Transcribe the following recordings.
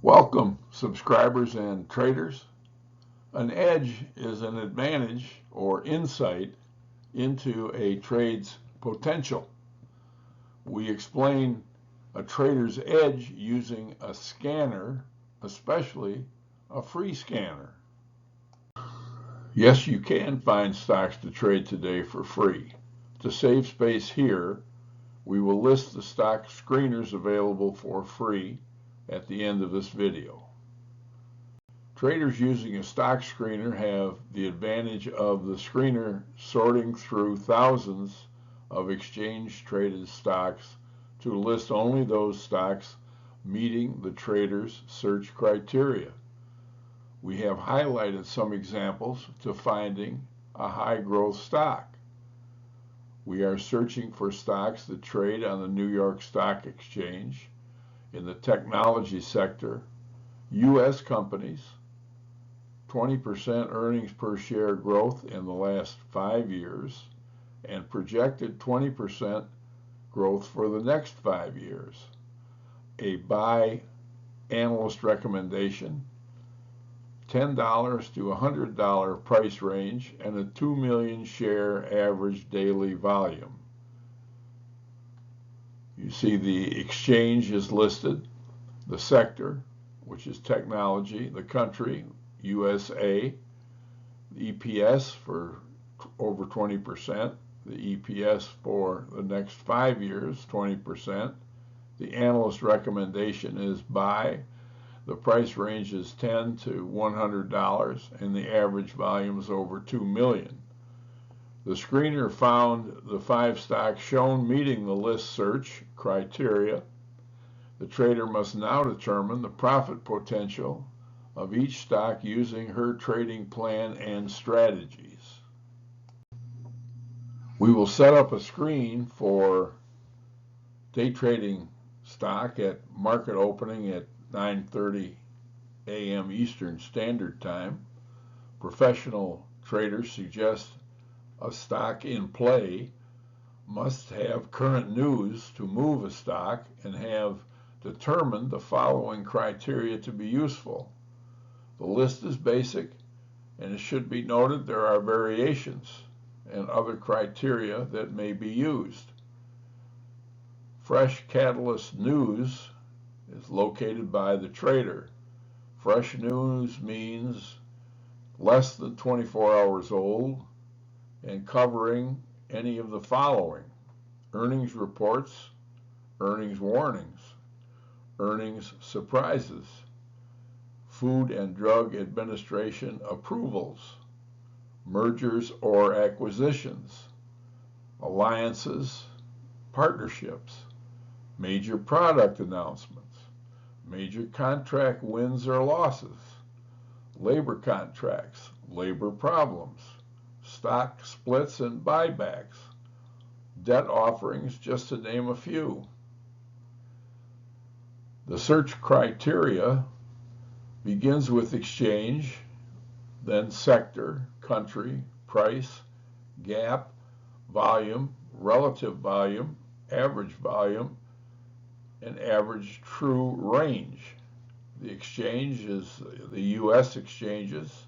Welcome, subscribers and traders. An edge is an advantage or insight into a trade's potential. We explain a trader's edge using a scanner, especially a free scanner. Yes, you can find stocks to trade today for free. To save space here, we will list the stock screeners available for free at the end of this video. Traders using a stock screener have the advantage of the screener sorting through thousands of exchange-traded stocks to list only those stocks meeting the trader's search criteria. We have highlighted some examples to finding a high-growth stock. We are searching for stocks that trade on the New York Stock Exchange, in the technology sector, U.S. companies, 20% earnings per share growth in the last 5 years, and projected 20% growth for the next 5 years. A buy analyst recommendation, $10 to $100 price range, and a 2 million share average daily volume. You see the exchange is listed, the sector, which is technology, the country, USA, the EPS for over 20%, the EPS for the next 5 years, 20%. The analyst recommendation is buy. The price range is $10 to $100, and the average volume is over 2 million. The screener found the 5 stocks shown meeting the list search criteria. The trader must now determine the profit potential of each stock using her trading plan and strategies. We will set up a screen for day trading stock at market opening at 9:30 a.m. Eastern Standard Time. Professional traders suggest a stock in play must have current news to move a stock and have determined the following criteria to be useful. The list is basic, and it should be noted there are variations and other criteria that may be used. Fresh catalyst news is located by the trader. Fresh news means less than 24 hours old and covering any of the following: earnings reports, earnings warnings, earnings surprises, Food and Drug Administration approvals, mergers or acquisitions, alliances, partnerships, major product announcements, major contract wins or losses, labor contracts, labor problems, stock splits and buybacks, debt offerings, just to name a few. The search criteria begins with exchange, then sector, country, price, gap, volume, relative volume, average volume, and average true range. The exchange is the U.S. exchanges.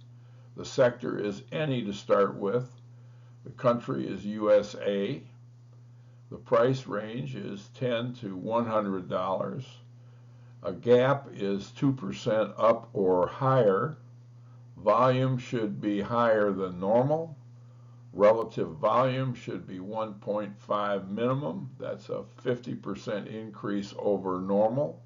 The sector is any to start with. The country is USA. The price range is $10 to $100. A gap is 2% up or higher. Volume should be higher than normal. Relative volume should be 1.5 minimum. That's a 50% increase over normal.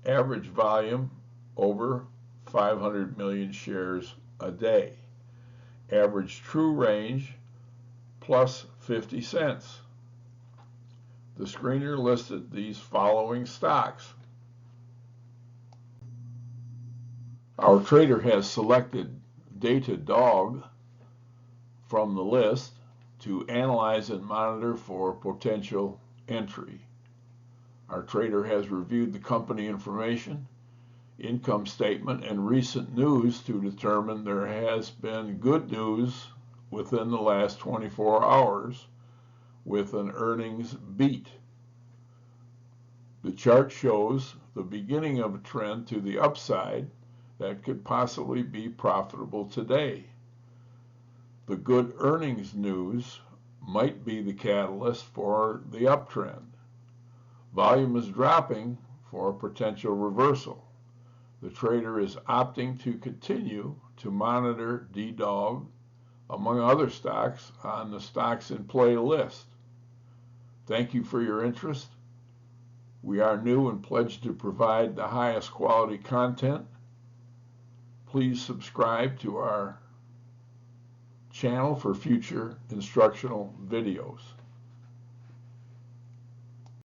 Average volume over 500 million shares a day. Average true range plus 50 cents. The screener listed these following stocks. Our trader has selected Datadog from the list to analyze and monitor for potential entry. Our trader has reviewed the company information, income statement, and recent news to determine there has been good news within the last 24 hours with an earnings beat. The chart shows the beginning of a trend to the upside that could possibly be profitable today. The good earnings news might be the catalyst for the uptrend. Volume is dropping for a potential reversal. The trader is opting to continue to monitor DDOG, among other stocks, on the Stocks in Play list. Thank you for your interest. We are new and pledge to provide the highest quality content. Please subscribe to our channel for future instructional videos.